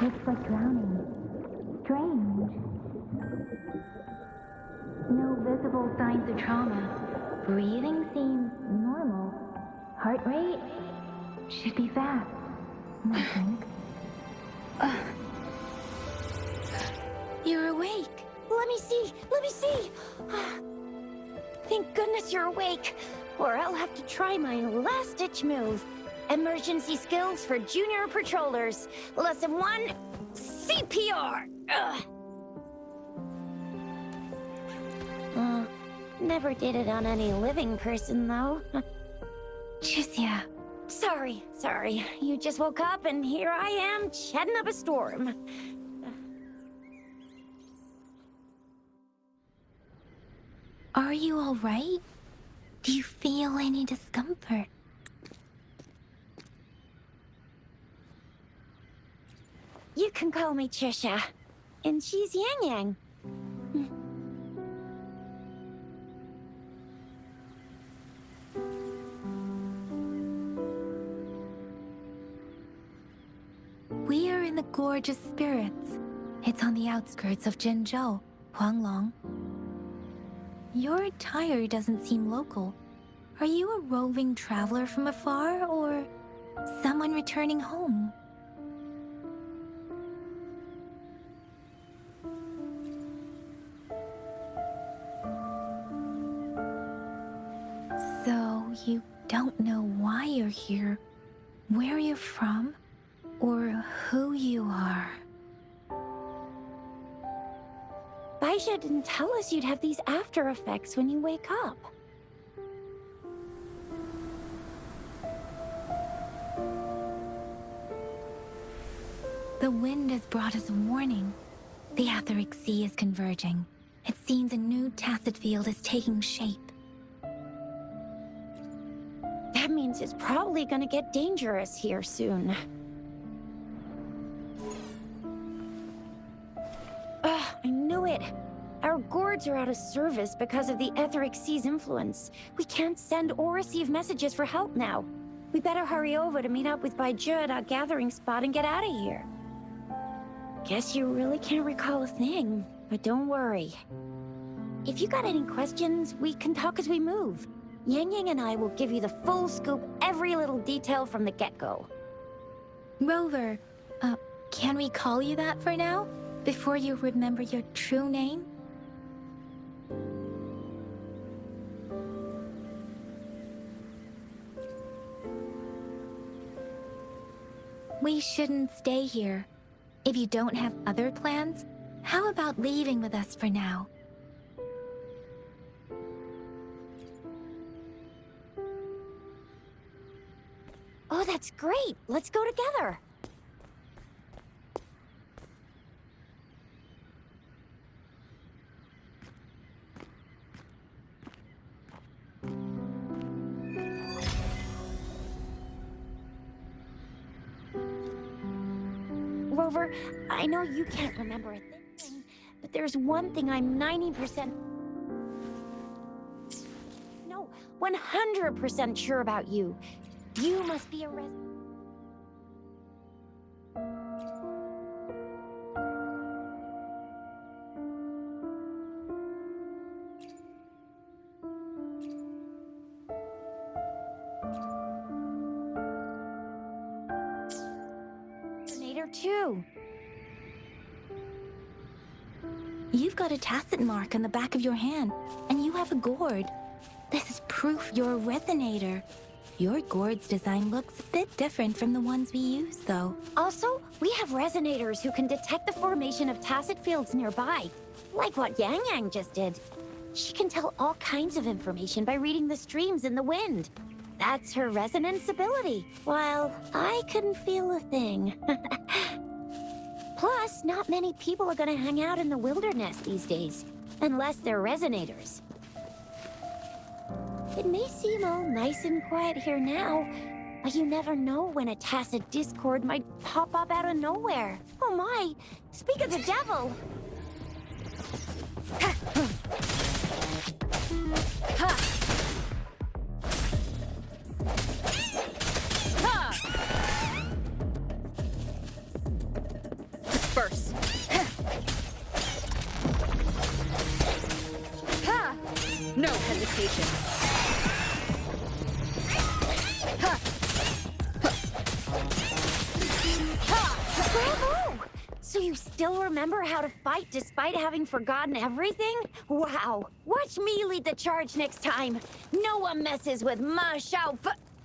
Looks like drowning. Strange. No visible signs of trauma. Breathing seems normal. Heart rate should be fast, I think. You're awake. Let me see. Let me see. Thank goodness you're awake. Or I'll have to try my last-ditch move. Emergency skills for junior patrollers. Lesson 1, CPR. Never did it on any living person, though. Jusia. Sorry. You just woke up, and here I am, chatting up a storm. Are you all right? Do you feel any discomfort? You can call me Trisha. And she's Yang Yang. We are in the Gorge of Spirits. It's on the outskirts of Jinzhou, Huanglong. Your attire doesn't seem local. Are you a roving traveler from afar, or someone returning home? So, you don't know why you're here, where you're from, or who you are. Baisha didn't tell us you'd have these after effects when you wake up. The wind has brought us a warning. The Etheric Sea is converging. It seems a new tacit field is taking shape. That means it's probably gonna get dangerous here soon. I knew it. Our gourds are out of service because of the Etheric Sea's influence. We can't send or receive messages for help now. We better hurry over to meet up with Baiju at our gathering spot and get out of here. Guess you really can't recall a thing, but don't worry. If you got any questions, we can talk as we move. Yang Yang and I will give you the full scoop, every little detail from the get-go. Rover, can we call you that for now? Before you remember your true name? We shouldn't stay here. If you don't have other plans, how about leaving with us for now? Oh, that's great. Let's go together. Rover, I know you can't remember a thing, but there's one thing I'm 90%... No, 100% sure about you. You must be a resonator too. You've got a tacit mark on the back of your hand, and you have a gourd. This is proof you're a resonator. Your gourd's design looks a bit different from the ones we use, though. Also, we have resonators who can detect the formation of tacit fields nearby, like what Yang Yang just did. She can tell all kinds of information by reading the streams in the wind. That's her resonance ability, while I couldn't feel a thing. Plus, not many people are gonna hang out in the wilderness these days, unless they're resonators. It may seem all nice and quiet here now, but you never know when a tacit discord might pop up out of nowhere. Oh my! Speak of the devil! Disperse. No hesitation. Bravo! So you still remember how to fight despite having forgotten everything? Wow! Watch me lead the charge next time. No one messes with Ma Xiao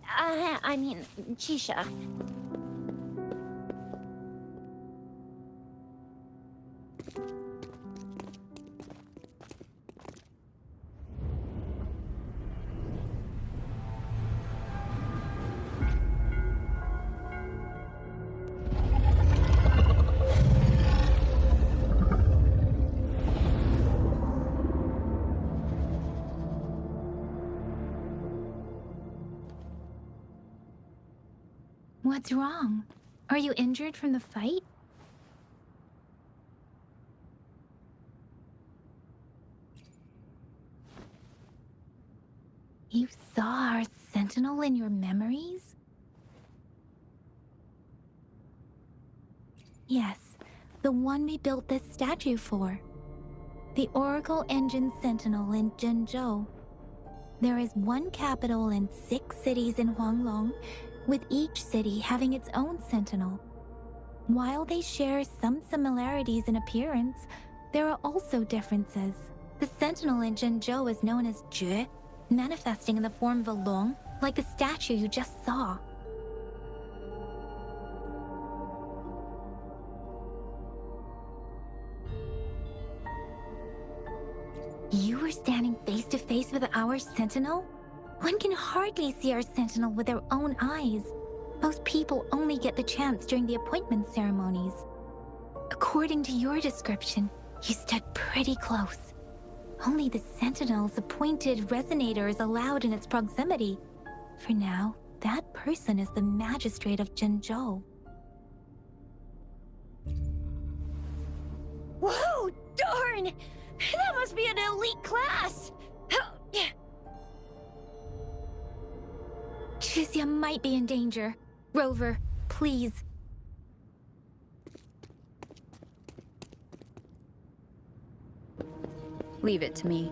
I mean, Chisha. What's wrong? Are you injured from the fight? You saw our sentinel in your memories? Yes, the one we built this statue for. The Oracle Engine Sentinel in Zhenzhou. There is one capital and 6 cities in Huanglong, with each city having its own sentinel. While they share some similarities in appearance, there are also differences. The sentinel in Zhenzhou is known as Jue, manifesting in the form of a long, like the statue you just saw. You were standing face to face with our sentinel? One can hardly see our sentinel with their own eyes. Most people only get the chance during the appointment ceremonies. According to your description, you stood pretty close. Only the sentinel's appointed resonator is allowed in its proximity. For now, that person is the magistrate of Zhenzhou. Whoa, darn! That must be an elite class! Chixia might be in danger. Rover, please. Leave it to me.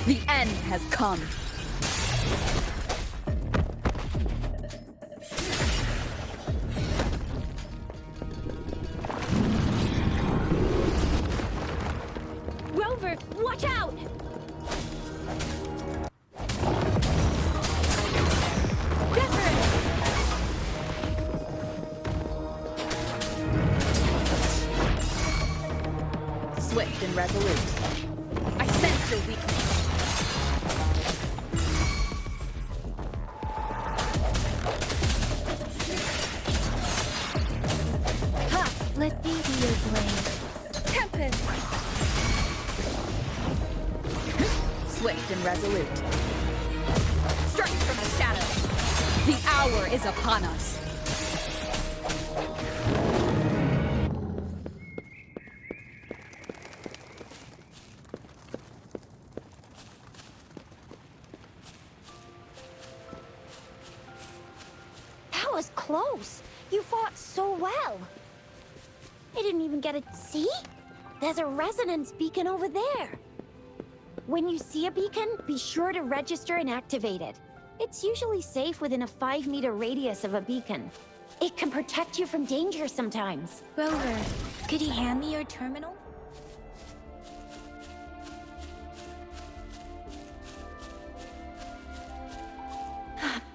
The end has come. Rover, watch out! Swift and resolute. I sense your weakness. Ha! Let me be your blade. Tempest! Swift and resolute. Strike from the shadows. The hour is upon us. That was close. You fought so well. I didn't even get a... See? There's a resonance beacon over there. When you see a beacon, be sure to register and activate it. It's usually safe within a 5-meter radius of a beacon. It can protect you from danger sometimes. Rover, could you hand me your terminal?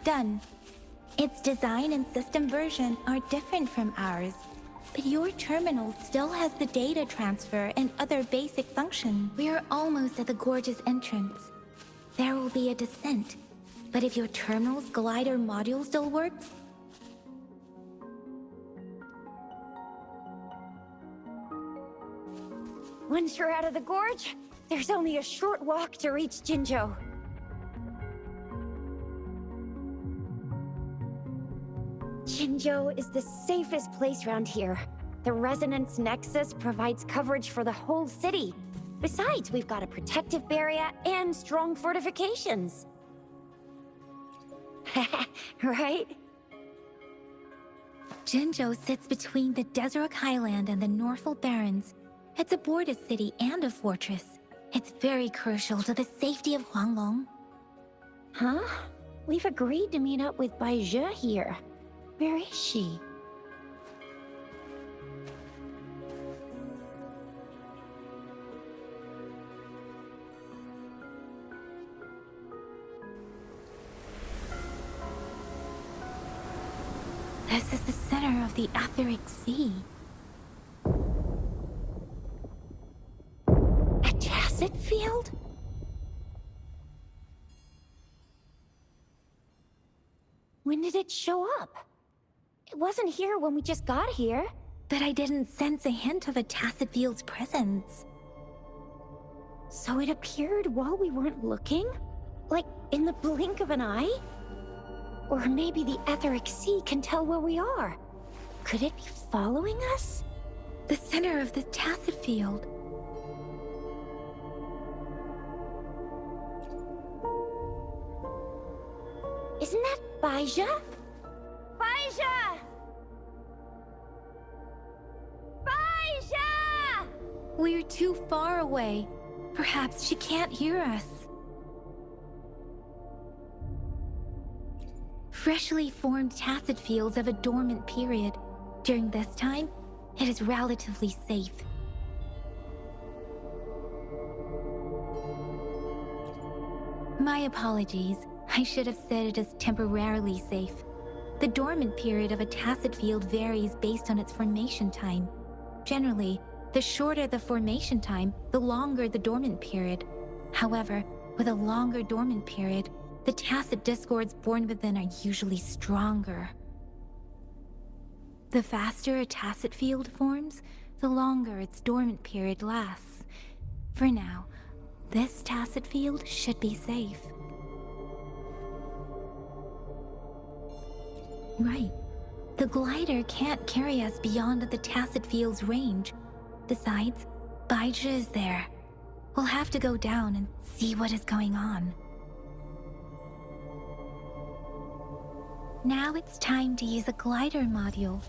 Done. Its design and system version are different from ours, but your terminal still has the data transfer and other basic functions. We are almost at the gorge's entrance. There will be a descent, but if your terminal's glider module still works, Once you're out of the gorge, there's only a short walk to reach Jinzhou. Jinzhou is the safest place around here. The Resonance Nexus provides coverage for the whole city. Besides, we've got a protective barrier and strong fortifications. Right? Jinzhou sits between the Desert Highland and the Norfolk Barrens. It's a border city and a fortress. It's very crucial to the safety of Huanglong. Huh? We've agreed to meet up with Bai Zhe here. Where is she? This is the center of the Etheric Sea. A tacit field? When did it show up? It wasn't here when we just got here. But I didn't sense a hint of a tacit field's presence. So it appeared while we weren't looking? Like in the blink of an eye? Or maybe the Etheric Sea can tell where we are. Could it be following us? The center of the tacit field. Isn't that Bai Zhe? Bai Zhe! Bai Zhe! We're too far away. Perhaps she can't hear us. Freshly formed tacit fields have a dormant period. During this time, it is relatively safe. My apologies. I should have said it is temporarily safe. The dormant period of a tacit field varies based on its formation time. Generally, the shorter the formation time, the longer the dormant period. However, with a longer dormant period, the tacit discords born within are usually stronger. The faster a tacit field forms, the longer its dormant period lasts. For now, this tacit field should be safe. Right. The glider can't carry us beyond the tacit field's range. Besides, Bai Zhe is there. We'll have to go down and see what is going on. Now it's time to use a glider module.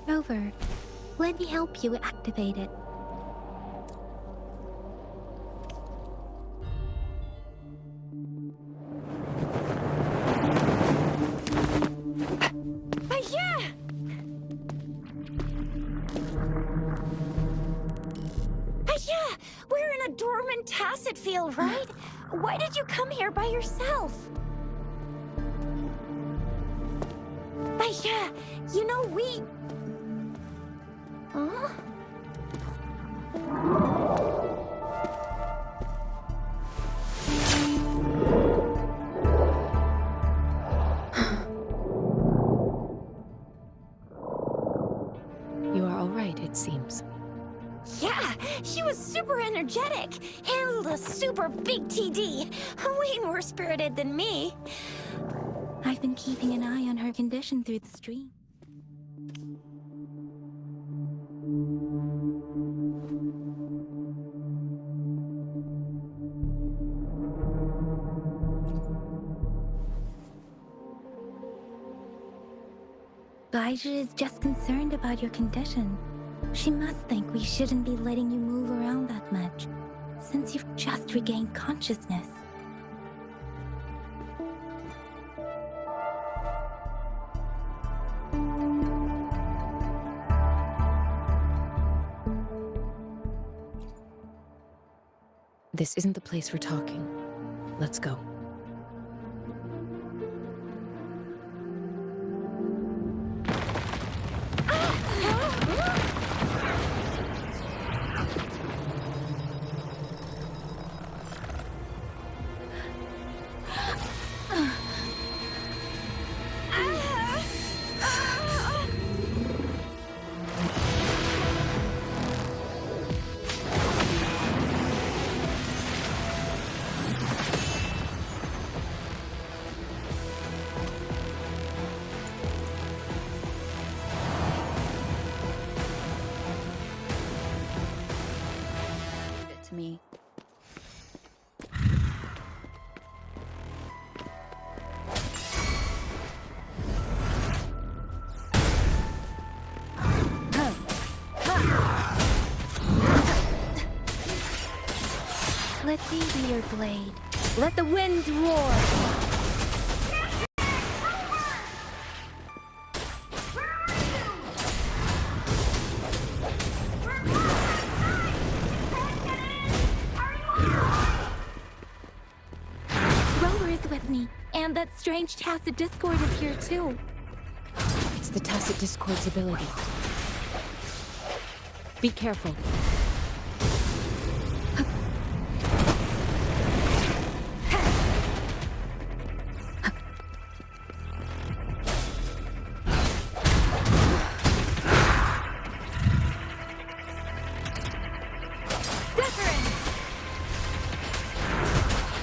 Rover, let me help you activate it. Bai Zhe! Bai Zhe! We're in a dormant tacit field, right? Why did you come here by yourself? Bai Zhe, you know we... Huh? heck? Handled a super big TD. Way more spirited than me. I've been keeping an eye on her condition through the stream. Baizhi is just concerned about your condition. She must think we shouldn't be letting you move around that much, since you've just regained consciousness. This isn't the place for talking. Let's go. Me. Let me be your blade. Let the winds roar! With me, and that strange Tacit Discord is here too. It's the Tacit Discord's ability. Be careful. Wuthering!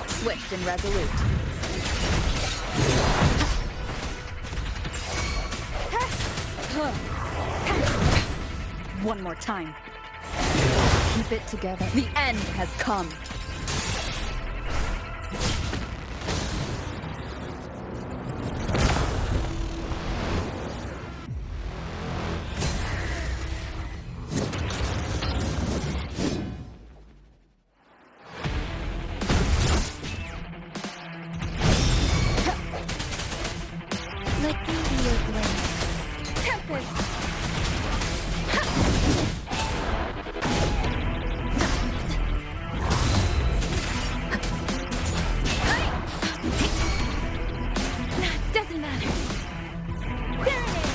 Swift and resolute. One more time. Keep it together. The end has come. Let me be your blade. Tempest! Doesn't matter. Serenade!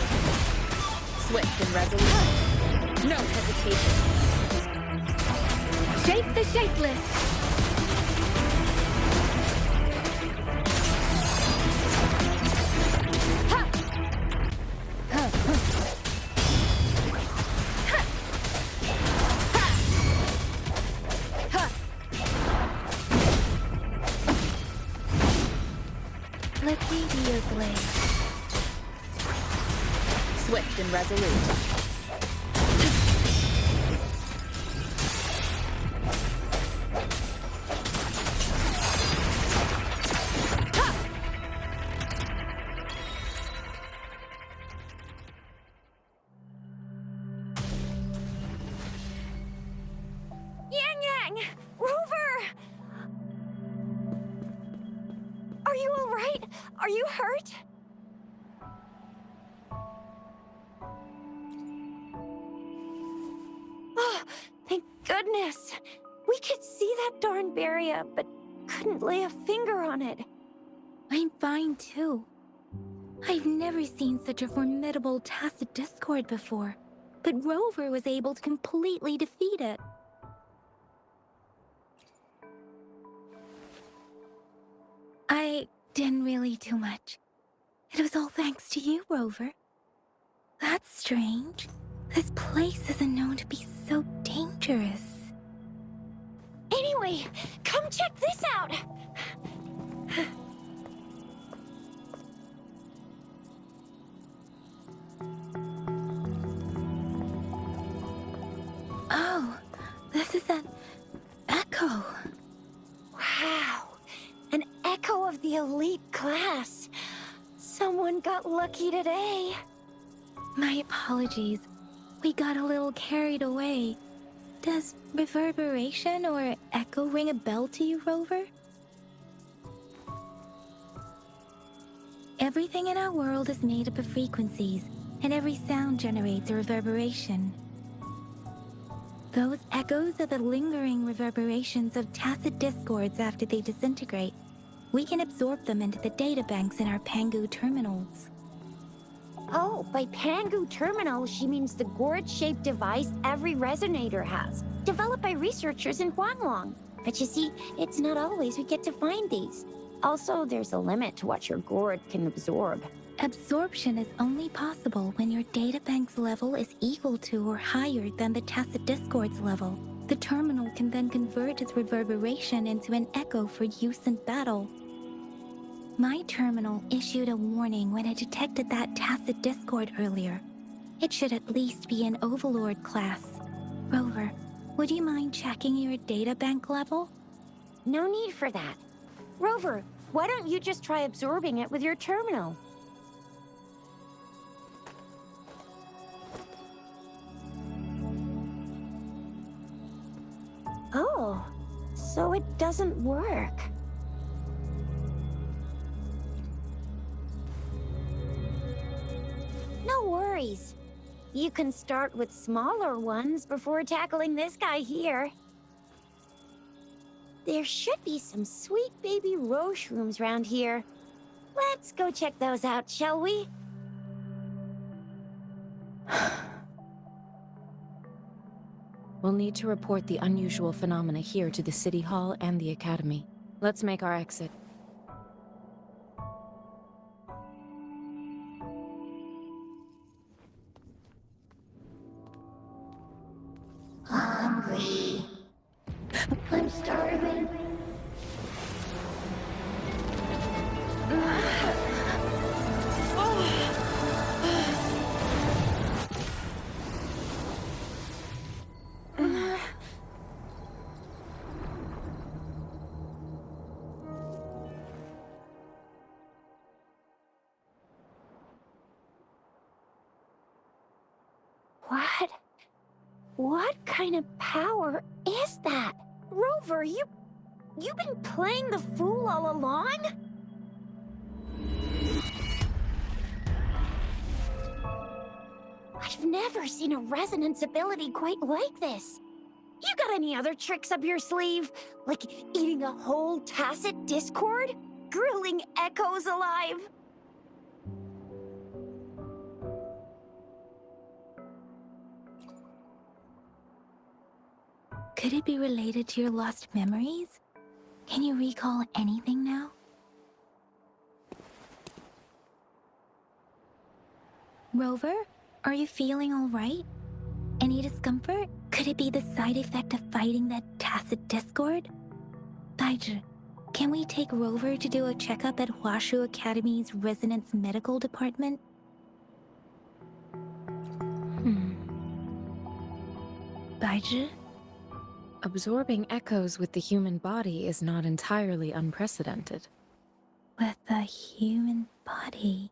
Swift and resolute. No hesitation. Shape the shapeless! Let me be your blade. Swift and resolute. Yang! Rover! Are you all right? Are you hurt? Oh, thank goodness. We could see that darn barrier, but couldn't lay a finger on it. I'm fine too. I've never seen such a formidable Tacit Discord before, but Rover was able to completely defeat it. I didn't really do much. It was all thanks to you, Rover. That's strange. This place isn't known to be so dangerous. Anyway, Finally! Come check this out! Oh, this is an echo. Wow! An echo of the elite class. Someone got lucky today. My apologies. We got a little carried away. Does reverberation or echo ring a bell to you, Rover? Everything in our world is made up of frequencies, and every sound generates a reverberation. Those echoes are the lingering reverberations of tacit discords after they disintegrate. We can absorb them into the databanks in our Pangu terminals. Oh, by Pangu Terminal, she means the gourd-shaped device every resonator has, developed by researchers in Huanglong. But you see, it's not always we get to find these. Also, there's a limit to what your gourd can absorb. Absorption is only possible when your databank's level is equal to or higher than the tacit discord's level. The terminal can then convert its reverberation into an echo for use in battle. My terminal issued a warning when it detected that tacit discord earlier. It should at least be an Overlord class. Rover, would you mind checking your databank level? No need for that. Rover, why don't you just try absorbing it with your terminal? Oh, so it doesn't work. No worries. You can start with smaller ones before tackling this guy here. There should be some sweet baby Roche rooms around here. Let's go check those out, shall we? We'll need to report the unusual phenomena here to the City Hall and the Academy. Let's make our exit. Hungry. I'm starving. What? What kind of power is that? Rover, you've been playing the fool all along? I've never seen a resonance ability quite like this. You got any other tricks up your sleeve? Like eating a whole tacit discord? Grilling echoes alive? Could it be related to your lost memories? Can you recall anything now? Rover, are you feeling all right? Any discomfort? Could it be the side effect of fighting that tacit discord? Daiji, can we take Rover to do a checkup at Huashu Academy's Resonance Medical Department? Daiji? Absorbing echoes with the human body is not entirely unprecedented. With the human body.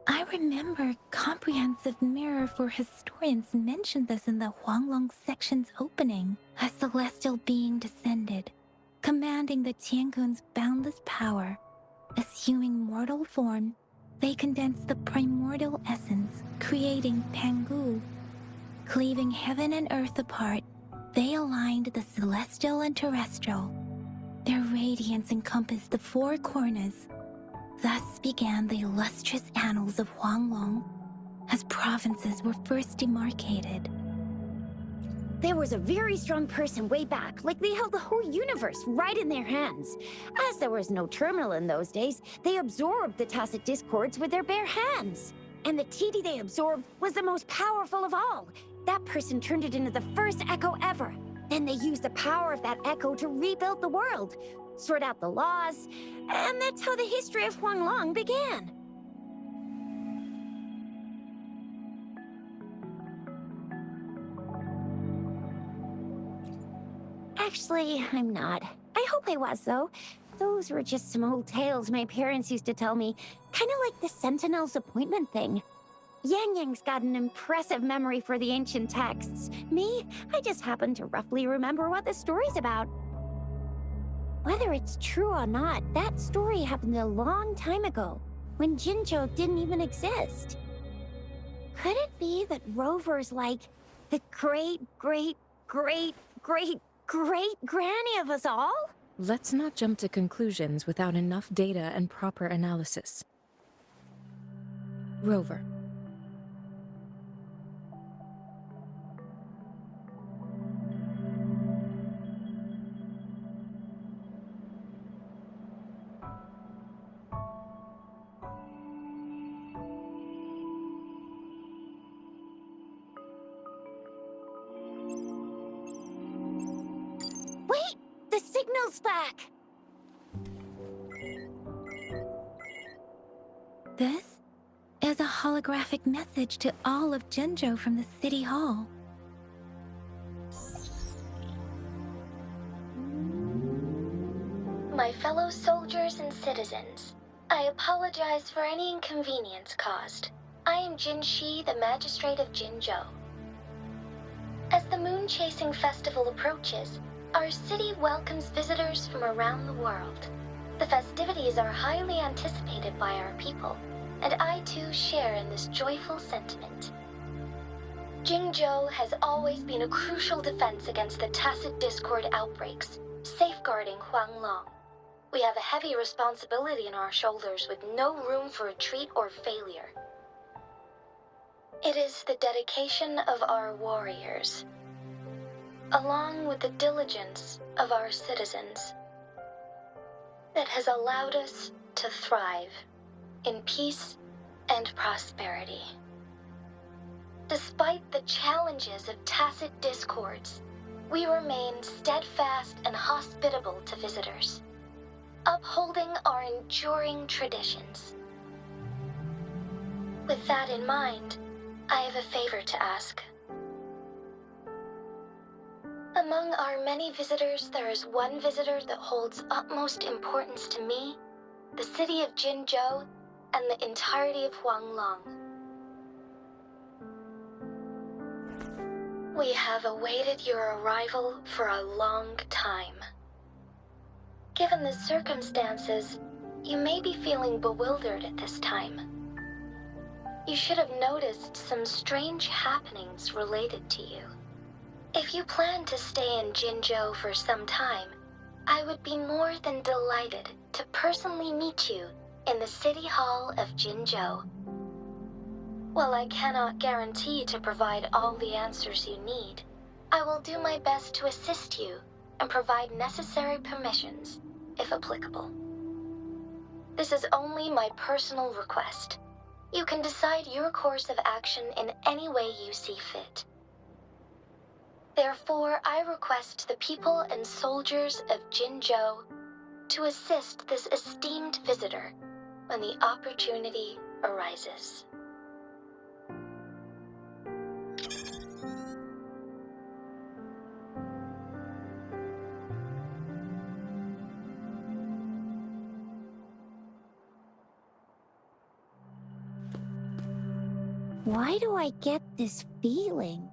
I remember Comprehensive Mirror for Historians mentioned this in the Huanglong section's opening. A celestial being descended, commanding the Tiankun's boundless power. Assuming mortal form, they condensed the primordial essence, creating Pangu. Cleaving heaven and earth apart, they aligned the celestial and terrestrial. Their radiance encompassed the four corners. Thus began the illustrious annals of Huanglong, as provinces were first demarcated. There was a very strong person way back, like they held the whole universe right in their hands. As there was no terminal in those days, they absorbed the tacit discords with their bare hands. And the TD they absorbed was the most powerful of all. That person turned it into the first echo ever. Then they used the power of that echo to rebuild the world, sort out the laws, and that's how the history of Huanglong began. Actually, I'm not. I hope I was, though. Those were just some old tales my parents used to tell me, kind of like the Sentinel's appointment thing. Yang Yang's got an impressive memory for the ancient texts. Me, I just happen to roughly remember what the story's about. Whether it's true or not, that story happened a long time ago, when Jinzhou didn't even exist. Could it be that Rover's like the great-great-great-great-great-granny of us all? Let's not jump to conclusions without enough data and proper analysis. Rover. Wait! The signal's back! This is a holographic message to all of Jinzhou from the City Hall. My fellow soldiers and citizens, I apologize for any inconvenience caused. I am Jin Shi, the Magistrate of Jinzhou. As the Moon Chasing Festival approaches, our city welcomes visitors from around the world. The festivities are highly anticipated by our people, and I too share in this joyful sentiment. Jinzhou has always been a crucial defense against the tacit discord outbreaks, safeguarding Huanglong. We have a heavy responsibility on our shoulders with no room for retreat or failure. It is the dedication of our warriors, along with the diligence of our citizens, that has allowed us to thrive in peace and prosperity. Despite the challenges of tacit discords, we remain steadfast and hospitable to visitors, upholding our enduring traditions. With that in mind, I have a favor to ask. Among our many visitors, there is one visitor that holds utmost importance to me, the city of Jinzhou, and the entirety of Huanglong. We have awaited your arrival for a long time. Given the circumstances, you may be feeling bewildered at this time. You should have noticed some strange happenings related to you. If you plan to stay in Jinzhou for some time, I would be more than delighted to personally meet you in the City Hall of Jinzhou. While I cannot guarantee to provide all the answers you need, I will do my best to assist you and provide necessary permissions, if applicable. This is only my personal request. You can decide your course of action in any way you see fit. Therefore, I request the people and soldiers of Jinzhou to assist this esteemed visitor when the opportunity arises. Why do I get this feeling?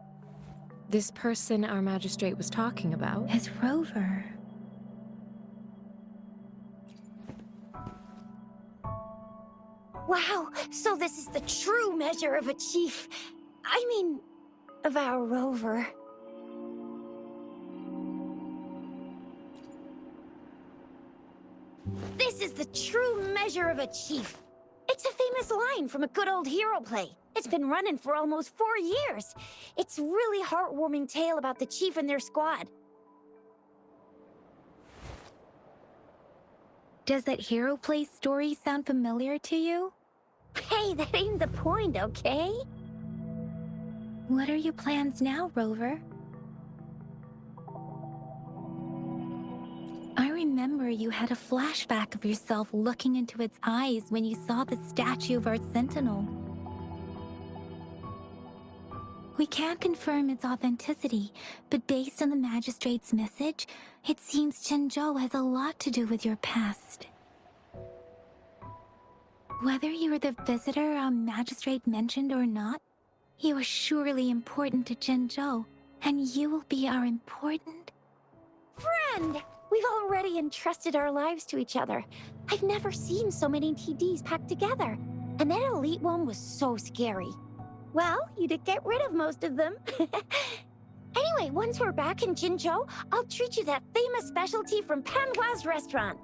This person our magistrate was talking about? Is Rover. Wow, so this is the true measure of a chief. I mean, of our Rover. This is the true measure of a chief. It's a famous line from a good old hero play. It's been running for almost 4 years. It's a really heartwarming tale about the chief and their squad. Does that hero play story sound familiar to you? Hey, that ain't the point, okay? What are your plans now, Rover? remember you had a flashback of yourself looking into its eyes when you saw the statue of our sentinel. We can't confirm its authenticity, but based on the magistrate's message, it seems Jinzhou has a lot to do with your past. Whether you were the visitor our magistrate mentioned or not, you are surely important to Jinzhou, and you will be our important... Friend! We've already entrusted our lives to each other. I've never seen so many TDs packed together. And that elite one was so scary. Well, you did get rid of most of them. Anyway, once we're back in Jinzhou, I'll treat you that famous specialty from Panhua's restaurant.